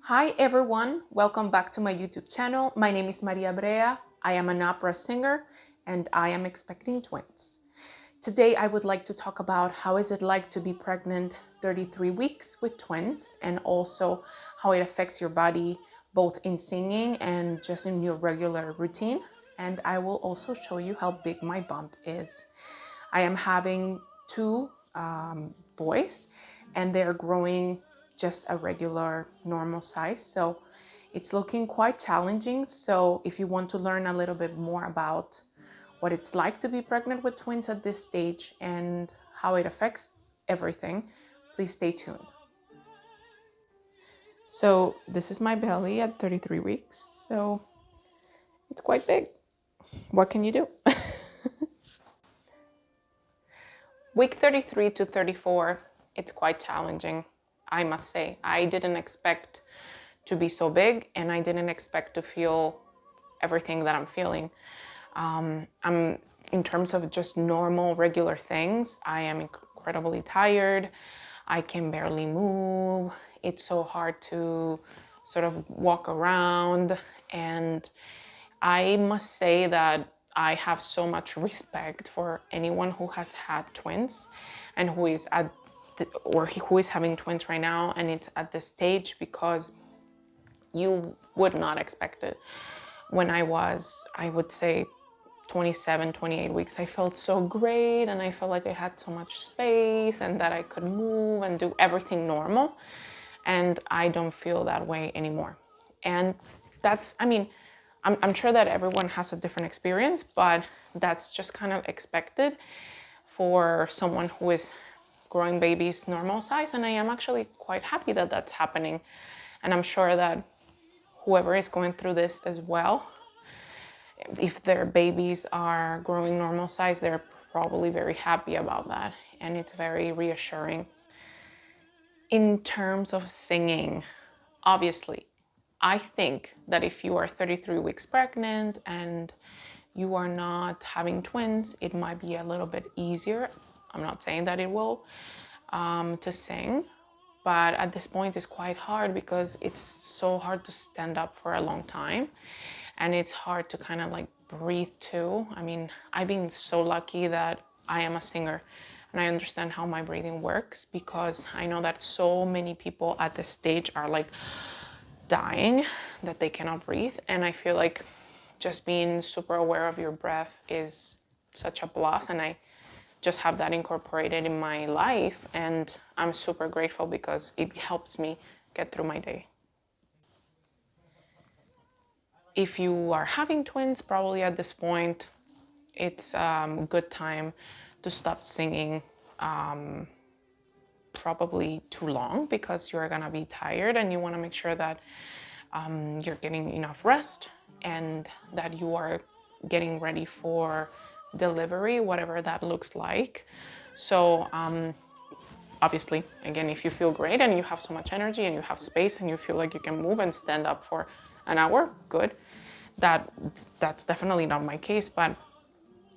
Hi everyone, welcome back to my YouTube channel. My name is Maria Brea. I am an opera singer and I am expecting twins. Today I would like to talk about how is it like to be pregnant 33 weeks with twins and also how it affects your body both in singing and just in your regular routine. And I will also show you how big my bump is. I am having two boys and they're growing just a regular normal size. So it's looking quite challenging. So if you want to learn a little bit more about what it's like to be pregnant with twins at this stage and how it affects everything, please stay tuned. So this is my belly at 33 weeks. So it's quite big. What can you do? Week 33 to 34, it's quite challenging, I must say. I didn't expect to be so big and I didn't expect to feel everything that I'm feeling. In terms of just normal, regular things, I am incredibly tired. I can barely move. It's so hard to sort of walk around. And I must say that I have so much respect for anyone who has had twins and who is who is having twins right now and it's at this stage, because you would not expect it. When I would say 27, 28 weeks, I felt so great and I felt like I had so much space and that I could move and do everything normal. And I don't feel that way anymore. And I'm sure that everyone has a different experience, but that's just kind of expected for someone who is growing babies normal size. And I am actually quite happy that that's happening. And I'm sure that whoever is going through this as well, if their babies are growing normal size, they're probably very happy about that. And it's very reassuring. In terms of singing, obviously, I think that if you are 33 weeks pregnant and you are not having twins, it might be a little bit easier. I'm not saying that it will, to sing, but at this point it's quite hard because it's so hard to stand up for a long time and it's hard to kind of like breathe too. I mean, I've been so lucky that I am a singer and I understand how my breathing works, because I know that so many people at this stage are like dying, that they cannot breathe. And I feel like just being super aware of your breath is such a plus, and I just have that incorporated in my life, and I'm super grateful because it helps me get through my day. If you are having twins, probably at this point it's a good time to stop singing probably too long, because you're gonna be tired and you want to make sure that you're getting enough rest and that you are getting ready for delivery, whatever that looks like. So obviously, again, if you feel great and you have so much energy and you have space and you feel like you can move and stand up for an hour, good. That's definitely not my case, but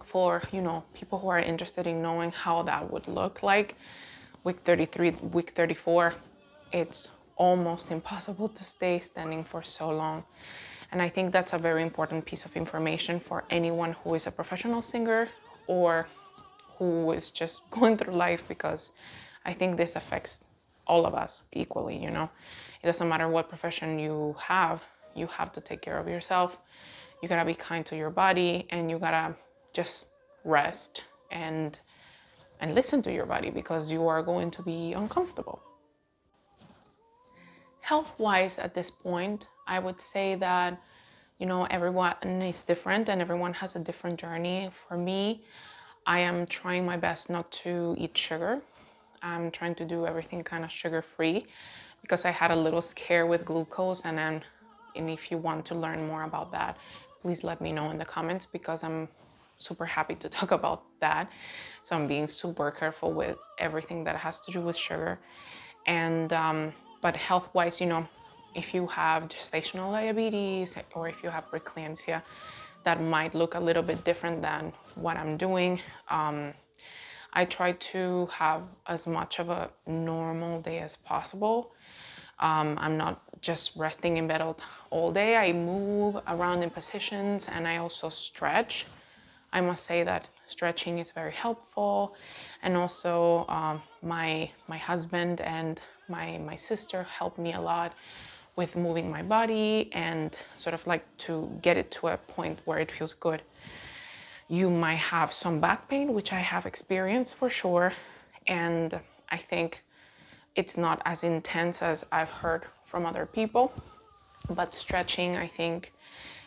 for people who are interested in knowing how that would look like, week 33, week 34, it's almost impossible to stay standing for so long. And I think that's a very important piece of information for anyone who is a professional singer or who is just going through life, because I think this affects all of us equally. It doesn't matter what profession you have to take care of yourself. You gotta be kind to your body and you gotta just rest and listen to your body, because you are going to be uncomfortable. Health-wise, at this point, I would say that, everyone is different and everyone has a different journey. For me, I am trying my best not to eat sugar. I'm trying to do everything kind of sugar-free, because I had a little scare with glucose, and if you want to learn more about that, please let me know in the comments, because I'm super happy to talk about that. So I'm being super careful with everything that has to do with sugar. And but health-wise, if you have gestational diabetes or if you have preeclampsia, that might look a little bit different than what I'm doing. I try to have as much of a normal day as possible. I'm not just resting in bed all day. I move around in positions and I also stretch. I must say that stretching is very helpful. And also my husband and my sister helped me a lot with moving my body and sort of like to get it to a point where it feels good. You might have some back pain, which I have experienced for sure. And I think it's not as intense as I've heard from other people. But stretching, I think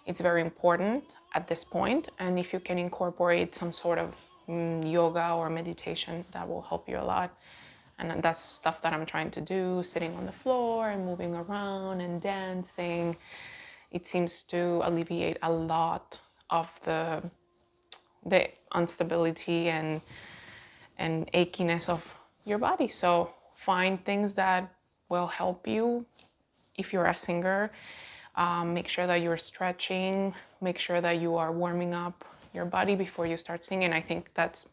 it's very important at this point. And if you can incorporate some sort of yoga or meditation, that will help you a lot. And that's stuff that I'm trying to do, sitting on the floor and moving around and dancing. It seems to alleviate a lot of the instability and achiness of your body. So find things that will help you. If you're a singer, make sure that you're stretching, make sure that you are warming up your body before you start singing. I think that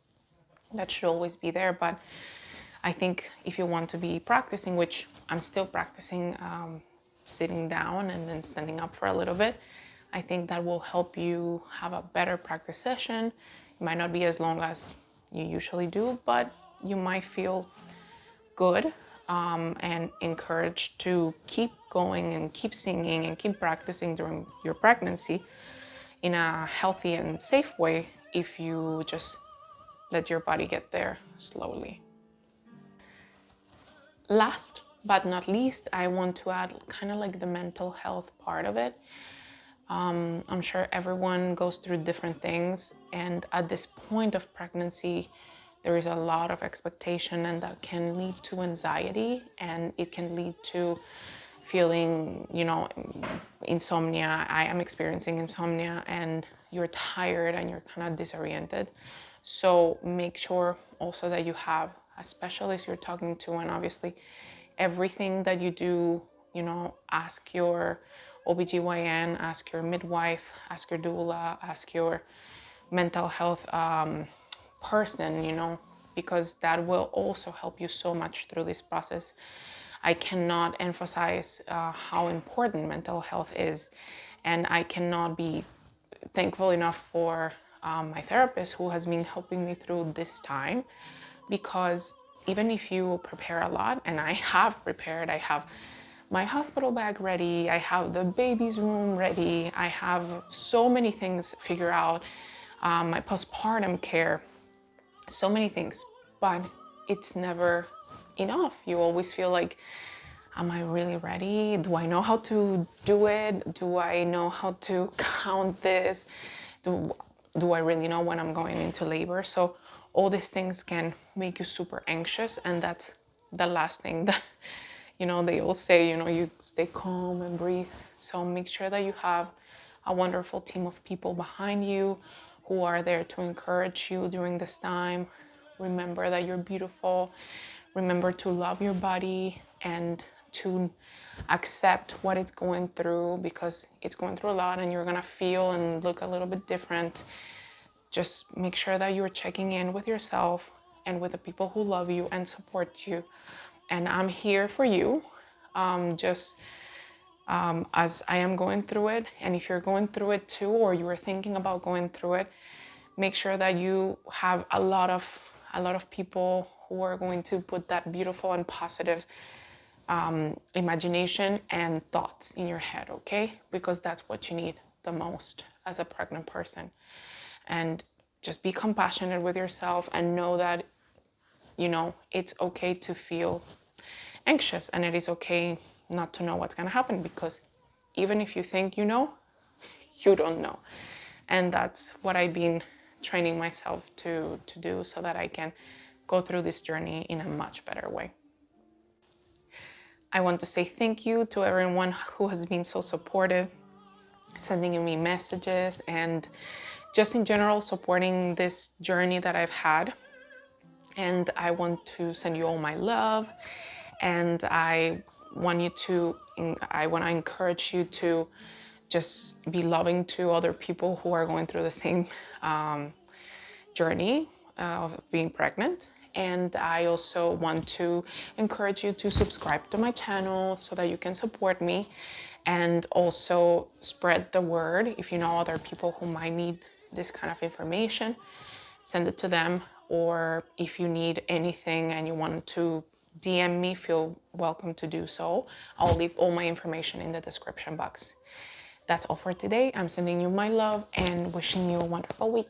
should always be there. But I think if you want to be practicing, which I'm still practicing, sitting down and then standing up for a little bit, I think that will help you have a better practice session. It might not be as long as you usually do, but you might feel good and encouraged to keep going and keep singing and keep practicing during your pregnancy in a healthy and safe way if you just let your body get there slowly. Last but not least, I want to add kind of like the mental health part of it. I'm sure everyone goes through different things, and at this point of pregnancy, there is a lot of expectation, and that can lead to anxiety, and it can lead to feeling, insomnia. I am experiencing insomnia, and you're tired and you're kind of disoriented. So make sure also that you have a specialist you're talking to, and obviously everything that you do, ask your OBGYN, ask your midwife, ask your doula, ask your mental health person, because that will also help you so much through this process. I cannot emphasize how important mental health is, and I cannot be thankful enough for my therapist who has been helping me through this time, because even if you prepare a lot, and I have prepared, I have my hospital bag ready, I have the baby's room ready, I have so many things figured out, my postpartum care, so many things, but it's never enough. You always feel like, am I really ready? Do I know how to do it? Do I know how to count this? Do I really know when I'm going into labor? So all these things can make you super anxious, and that's the last thing that, they all say, you stay calm and breathe. So make sure that you have a wonderful team of people behind you who are there to encourage you during this time. Remember that you're beautiful. Remember to love your body and to accept what it's going through, because it's going through a lot and you're gonna feel and look a little bit different. Just make sure that you're checking in with yourself and with the people who love you and support you. And I'm here for you, as I am going through it. And if you're going through it too, or you are thinking about going through it, make sure that you have a lot of people who are going to put that beautiful and positive imagination and thoughts in your head, okay? Because that's what you need the most as a pregnant person. And just be compassionate with yourself and know that, it's okay to feel anxious, and it is okay not to know what's going to happen, because even if you think you know, you don't know. And that's what I've been training myself to do, so that I can go through this journey in a much better way. I want to say thank you to everyone who has been so supportive, sending me messages, and just in general supporting this journey that I've had. And I want to send you all my love, and I want to encourage you to just be loving to other people who are going through the same journey of being pregnant. And I also want to encourage you to subscribe to my channel so that you can support me, and also spread the word. If you know other people who might need this kind of information, send it to them. Or if you need anything and you want to DM me, feel welcome to do so. I'll leave all my information in the description box. That's all for today. I'm sending you my love and wishing you a wonderful week.